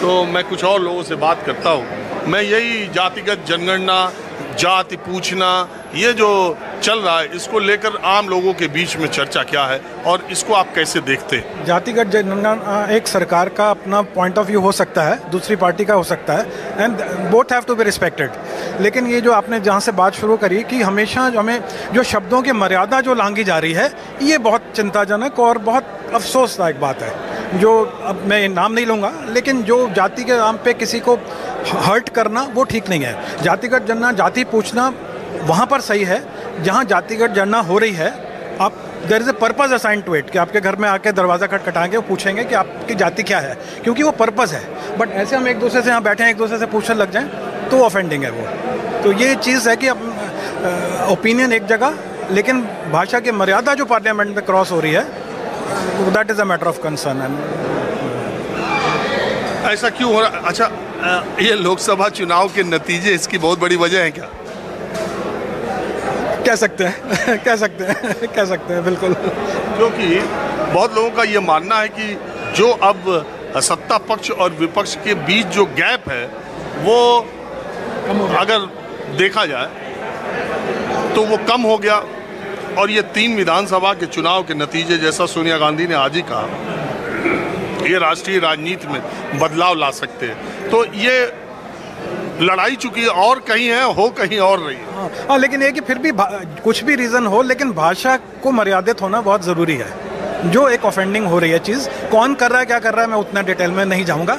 तो मैं कुछ और लोगों से बात करता हूँ। मैं यही जातिगत जनगणना, जाति पूछना, ये जो चल रहा है, इसको लेकर आम लोगों के बीच में चर्चा क्या है और इसको आप कैसे देखते हैं? जातिगत जनगणना एक सरकार का अपना पॉइंट ऑफ व्यू हो सकता है, दूसरी पार्टी का हो सकता है, and both have to be respected. लेकिन ये जो आपने जहाँ से बात शुरू करी कि हमेशा हमें जो शब्दों की मर्यादा जो लांघी जा रही है, ये बहुत चिंताजनक और बहुत अफसोसदायक बात है। जो अब मैं नाम नहीं लूँगा, लेकिन जो जाति के नाम पे किसी को हर्ट करना वो ठीक नहीं है। जातिगत जनगणना, जाति पूछना वहाँ पर सही है जहाँ जातिगत जनगणना हो रही है। आप there is a purpose assign to it कि आपके घर में आके दरवाज़ा खटखटाएंगे, वो पूछेंगे कि आपकी जाति क्या है, क्योंकि वो पर्पज़ है। बट ऐसे हम एक दूसरे से यहाँ बैठे हैं, एक दूसरे से पूछने लग जाएं तो ऑफेंडिंग है वो। तो ये चीज़ है कि अब ओपिनियन एक जगह, लेकिन भाषा की मर्यादा जो पार्लियामेंट में क्रॉस हो रही है, that is a matter of concern. ऐसा क्यों हो रहा? अच्छा, ये लोकसभा चुनाव के नतीजे इसकी बहुत बड़ी वजह है क्या? कह सकते हैं कह सकते हैं बिल्कुल। क्योंकि बहुत लोगों का ये मानना है कि जो अब सत्ता पक्ष और विपक्ष के बीच जो गैप है, वो अगर देखा जाए तो वो कम हो गया। और ये 3 विधानसभा के चुनाव के नतीजे, जैसा सोनिया गांधी ने आज ही कहा, ये राष्ट्रीय राजनीति में बदलाव ला सकते हैं। तो ये लड़ाई चुकी है और कहीं है, हो कहीं और रही है। हाँ, लेकिन ये कि फिर भी कुछ भी रीज़न हो, लेकिन भाषा को मर्यादित होना बहुत ज़रूरी है। जो एक ऑफेंडिंग हो रही है चीज़, कौन कर रहा है, क्या कर रहा है, मैं उतना डिटेल में नहीं जाऊँगा,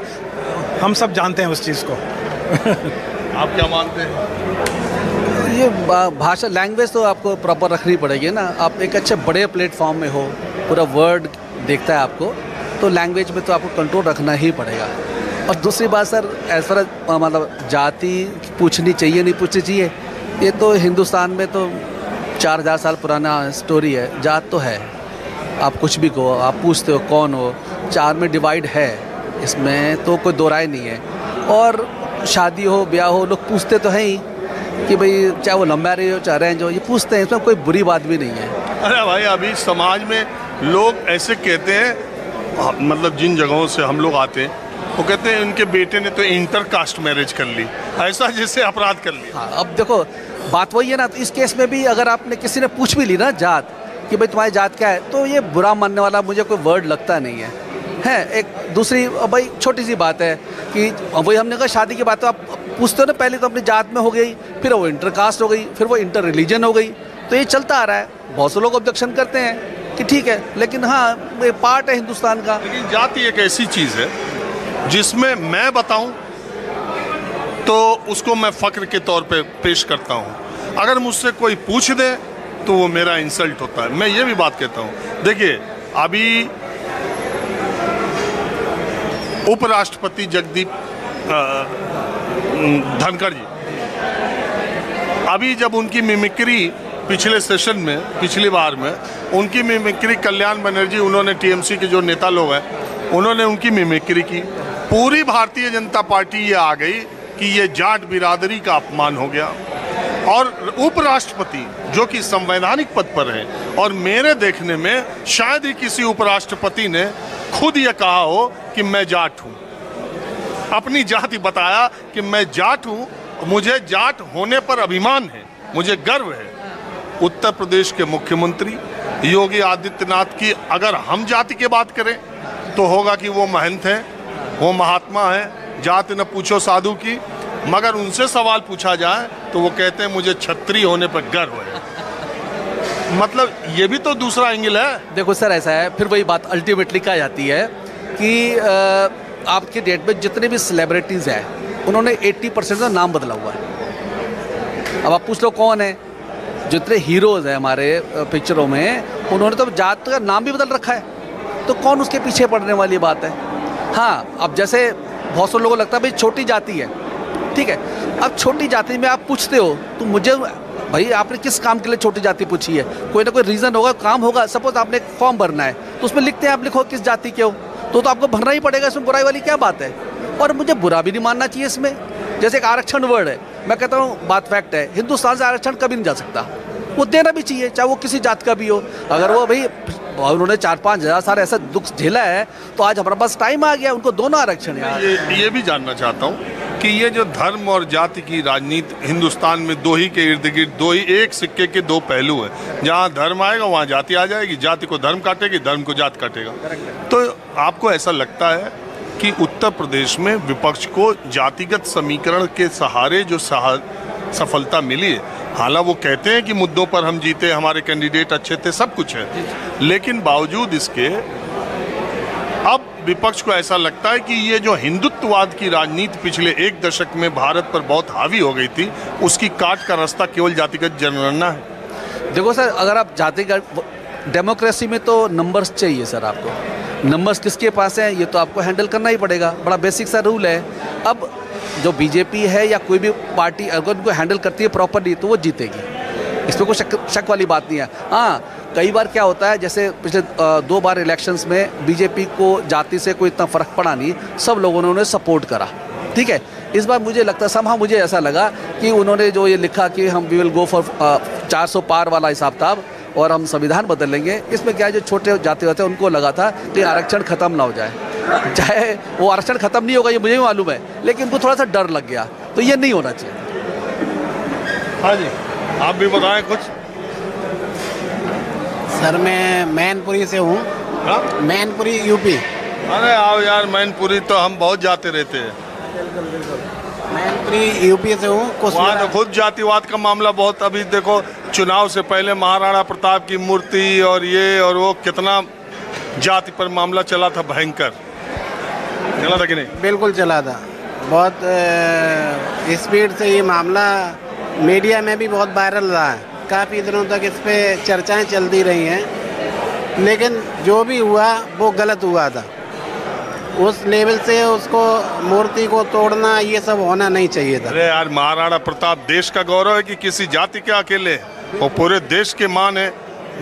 हम सब जानते हैं उस चीज़ को। आप क्या मानते हैं? ये भाषा, लैंग्वेज तो आपको प्रॉपर रखनी पड़ेगी ना। आप एक अच्छे बड़े प्लेटफॉर्म में हो, पूरा वर्ल्ड देखता है आपको, तो लैंग्वेज में तो आपको कंट्रोल रखना ही पड़ेगा। और दूसरी बात सर, ऐसा मतलब जाति पूछनी चाहिए नहीं पूछनी चाहिए, ये तो हिंदुस्तान में तो 4000 साल पुराना स्टोरी है। जात तो है, आप कुछ भी कहो, आप पूछते हो कौन हो, 4 में डिवाइड है, इसमें तो कोई दो राय नहीं है। और शादी हो, ब्याह हो, लोग पूछते तो हैं ही कि भाई चाहे वो लव मैरिज हो चाहे अरेंज हो, ये पूछते हैं, इसमें कोई बुरी बात भी नहीं है। अरे भाई, अभी समाज में लोग ऐसे कहते हैं, मतलब जिन जगहों से हम लोग आते हैं, वो कहते हैं उनके बेटे ने तो इंटर कास्ट मैरिज कर ली, ऐसा जैसे अपराध कर लिया। हाँ, अब देखो बात वही है ना। तो इस केस में भी अगर आपने किसी ने पूछ भी ली ना जात, कि भाई तुम्हारी जात क्या है, तो ये बुरा मानने वाला मुझे कोई वर्ड लगता नहीं है। एक दूसरी भाई छोटी सी बात है कि वही हमने कहा शादी की बात, तो आप पूछते हो ना, पहले तो अपनी जात में हो गई, फिर वो इंटर कास्ट हो गई, फिर वो इंटर रिलीजन हो गई, तो ये चलता आ रहा है। बहुत से लोग ऑब्जेक्शन करते हैं कि ठीक है, लेकिन हाँ, ये पार्ट है हिंदुस्तान का। लेकिन जाति एक ऐसी चीज़ है जिसमें मैं बताऊं तो उसको मैं फ़ख्र के तौर पे पेश करता हूं। अगर मुझसे कोई पूछ दे तो वो मेरा इंसल्ट होता है। मैं ये भी बात कहता हूं, देखिए अभी उपराष्ट्रपति जगदीप धनखड़ जी, अभी जब उनकी मिमिक्री पिछले सेशन में, पिछली बार में उनकी मिमिक्री, कल्याण बनर्जी, उन्होंने टीएमसी के जो नेता लोग हैं, उन्होंने उनकी मिमिक्री की। पूरी भारतीय जनता पार्टी ये आ गई कि ये जाट बिरादरी का अपमान हो गया। और उपराष्ट्रपति जो कि संवैधानिक पद पर है, और मेरे देखने में शायद ही किसी उपराष्ट्रपति ने खुद ये कहा हो कि मैं जाट हूँ, अपनी जाति बताया कि मैं जाट हूँ, मुझे जाट होने पर अभिमान है, मुझे गर्व है। उत्तर प्रदेश के मुख्यमंत्री योगी आदित्यनाथ की अगर हम जाति की बात करें तो होगा कि वो महंत हैं, वो महात्मा हैं, जाति न पूछो साधु की। मगर उनसे सवाल पूछा जाए तो वो कहते हैं मुझे क्षत्रिय होने पर गर्व है। मतलब ये भी तो दूसरा एंगल है। देखो सर, ऐसा है, फिर वही बात अल्टीमेटली कहा जाती है कि आपके डेट में जितने भी सेलिब्रिटीज़ हैं उन्होंने 80% का नाम बदला हुआ है। अब आप पूछ लो कौन है, जितने हीरोज़ हैं हमारे पिक्चरों में, उन्होंने तो जात का नाम भी बदल रखा है, तो कौन उसके पीछे पड़ने वाली बात है। हाँ, अब जैसे बहुत से लोगों को लगता है भाई छोटी जाति है, ठीक है, अब छोटी जाति में आप पूछते हो तो मुझे भाई आपने किस काम के लिए छोटी जाति पूछी है, कोई ना कोई रीज़न होगा, काम होगा। सपोज आपने एक फॉर्म भरना है तो उसमें लिखते हैं, आप लिखो किस जाति के हो, तो आपको भरना ही पड़ेगा, इसमें बुराई वाली क्या बात है। और मुझे बुरा भी नहीं मानना चाहिए इसमें। जैसे एक आरक्षण वर्ड है, मैं कहता हूँ बात फैक्ट है, हिंदुस्तान से आरक्षण कभी नहीं जा सकता, वो देना भी चाहिए, चाहे वो किसी जात का भी हो। अगर वो भाई उन्होंने 4-5 हज़ार साल ऐसा दुख झेला है तो आज हमारे पास टाइम आ गया उनको दोनों आरक्षण यार। ये भी जानना चाहता हूँ कि ये जो धर्म और जाति की राजनीति हिंदुस्तान में दो ही के इर्द गिर्द, दो ही एक सिक्के के दो पहलू है। जहाँ धर्म आएगा वहाँ जाति आ जाएगी, जाति को धर्म काटेगी, धर्म को जाति काटेगा। तो आपको ऐसा लगता है कि उत्तर प्रदेश में विपक्ष को जातिगत समीकरण के सहारे जो सफलता मिली है, हालांकि वो कहते हैं कि मुद्दों पर हम जीते, हमारे कैंडिडेट अच्छे थे, सब कुछ है, लेकिन बावजूद इसके अब विपक्ष को ऐसा लगता है कि ये जो हिंदुत्ववाद की राजनीति पिछले एक दशक में भारत पर बहुत हावी हो गई थी, उसकी काट का रास्ता केवल जातिगत जनगणना है। देखो सर, अगर आप जातिगत डेमोक्रेसी में तो नंबर्स चाहिए सर, आपको नंबर्स किसके पास हैं ये तो आपको हैंडल करना ही पड़ेगा, बड़ा बेसिक सा रूल है। अब जो बीजेपी है या कोई भी पार्टी अगर उनको हैंडल करती है प्रॉपरली तो वो जीतेगी, इसमें कोई शक वाली बात नहीं है। हाँ, कई बार क्या होता है, जैसे पिछले 2 बार इलेक्शंस में बीजेपी को जाति से कोई इतना फ़र्क पड़ा नहीं, सब लोगों ने उन्हें सपोर्ट करा, ठीक है। इस बार मुझे लगता है मुझे ऐसा लगा कि उन्होंने जो ये लिखा कि हम वी विल गो फॉर 400 पार वाला हिसाब किताब और हम संविधान बदल लेंगे, इसमें क्या है जो छोटे जाति होते हैं उनको लगा था कि आरक्षण ख़त्म ना हो जाए, चाहे वो आरक्षण ख़त्म नहीं होगा ये मुझे भी मालूम है, लेकिन उनको थोड़ा सा डर लग गया, तो ये नहीं होना चाहिए। हाँ जी, आप भी बताएं कुछ। सर मैं मैनपुरी से हूँ। मैनपुरी यूपी। अरे आओ यार, मैनपुरी तो हम बहुत जाते रहते हैं। मैनपुरी यूपी से हूँ। वहाँ तो खुद जातिवाद का मामला बहुत, अभी देखो चुनाव से पहले महाराणा प्रताप की मूर्ति और ये और वो कितना जाति पर मामला चला था, भयंकर चला था कि नहीं? बिल्कुल चला था, बहुत स्पीड से ये मामला मीडिया में भी बहुत वायरल रहा है, काफ़ी दिनों तक इस पे चर्चाएं चलती रही हैं, लेकिन जो भी हुआ वो गलत हुआ था। उस लेवल से उसको मूर्ति को तोड़ना ये सब होना नहीं चाहिए था। अरे यार, महाराणा प्रताप देश का गौरव है कि किसी जाति के अकेले, वो पूरे देश के मान है।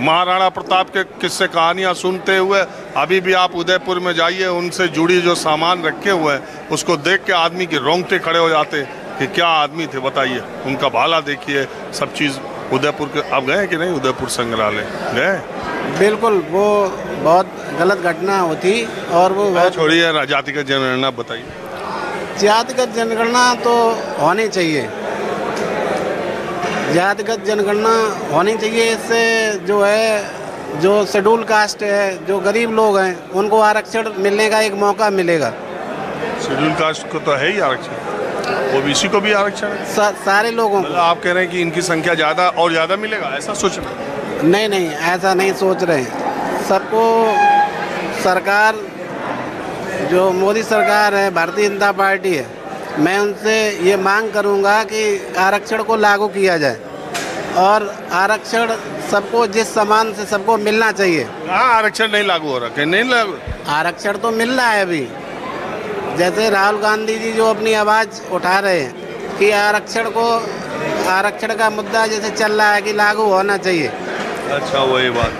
महाराणा प्रताप के किस्से कहानियाँ सुनते हुए अभी भी आप उदयपुर में जाइए, उनसे जुड़ी जो सामान रखे हुए हैं उसको देख के आदमी के रोंगटे खड़े हो जाते कि क्या आदमी थे बताइए। उनका भाला देखिए, सब चीज़ उदयपुर के। आप गए कि नहीं उदयपुर संग्रहालय? गए? बिल्कुल, वो बहुत गलत घटना होती और वो छोड़िए, जातिगत जनगणना बताइए। जातिगत जनगणना तो होनी चाहिए, जातिगत जनगणना होनी चाहिए। इससे जो है जो शेड्यूल कास्ट है, जो गरीब लोग हैं, उनको आरक्षण मिलने का एक मौका मिलेगा। शेड्यूल कास्ट को तो है ही आरक्षण, ओबीसी को भी आरक्षण है, सारे लोगों को। आप कह रहे हैं कि इनकी संख्या ज़्यादा और ज़्यादा मिलेगा, ऐसा सोच रहे हैं? नहीं, ऐसा नहीं सोच रहे हैं। सबको सरकार, जो मोदी सरकार है, भारतीय जनता पार्टी है, मैं उनसे ये मांग करूंगा कि आरक्षण को लागू किया जाए और आरक्षण सबको जिस समान से सबको मिलना चाहिए। हाँ, आरक्षण नहीं लागू हो रहा, नहीं लागू, आरक्षण तो मिल रहा है अभी। जैसे राहुल गांधी जी जो अपनी आवाज़ उठा रहे हैं कि आरक्षण का मुद्दा जैसे चल रहा है कि लागू होना चाहिए। अच्छा, वही बात।